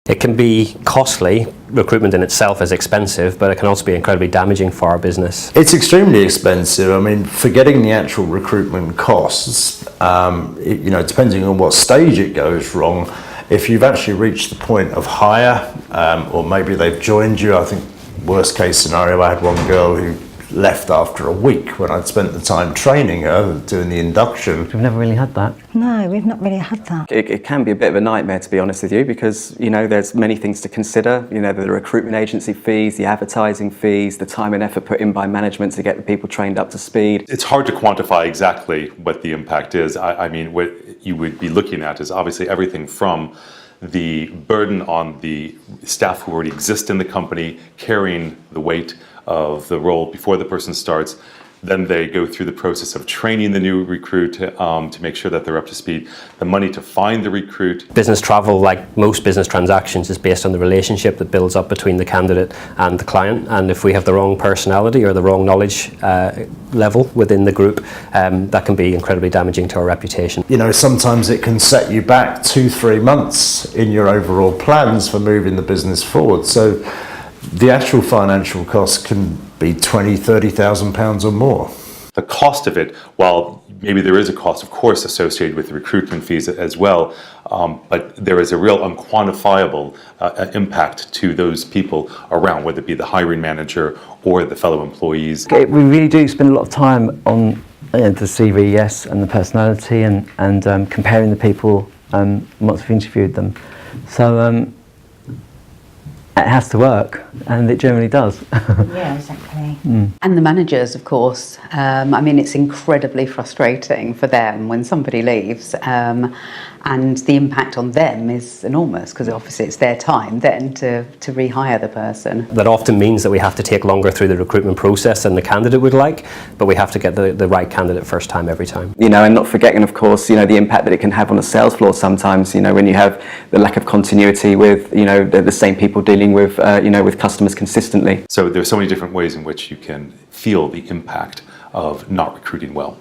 It can be costly. Recruitment in itself is expensive, but it can also be incredibly damaging for our business. It's extremely expensive. I mean, forgetting the actual recruitment costs, depending on what stage it goes wrong, if you've actually reached the point of hire, or maybe they've joined you, I think worst case scenario, I had one girl who left after a week when I'd spent the time training her, doing the induction. We've never really had that. No, we've not really had that. It can be a bit of a nightmare, to be honest with you, because there's many things to consider. The recruitment agency fees, the advertising fees, the time and effort put in by management to get the people trained up to speed. It's hard to quantify exactly what the impact is. I mean, what you would be looking at is obviously everything from the burden on the staff who already exist in the company, carrying the weight of the role before the person starts. Then they go through the process of training the new recruit to make sure that they're up to speed. The money to find the recruit. Business travel, like most business transactions, is based on the relationship that builds up between the candidate and the client. And if we have the wrong personality or the wrong knowledge level within the group, that can be incredibly damaging to our reputation. Sometimes it can set you back 2-3 months in your overall plans for moving the business forward. So the actual financial cost can be £20,000-30,000 or more. The cost of it, while maybe there is a cost, of course, associated with the recruitment fees as well, but there is a real unquantifiable impact to those people around, whether it be the hiring manager or the fellow employees. We really do spend a lot of time on the CV, yes, and the personality, and comparing the people once we've interviewed them. So it has to work, and it generally does. Yeah, exactly. And the managers, of course. It's incredibly frustrating for them when somebody leaves, and the impact on them is enormous, because obviously it's their time then to rehire the person. That often means that we have to take longer through the recruitment process than the candidate would like, but we have to get the right candidate first time every time. And not forgetting, of course, the impact that it can have on the sales floor sometimes, when you have the lack of continuity with, the same people dealing with, with customers consistently. So there's so many different ways in which you can feel the impact of not recruiting well.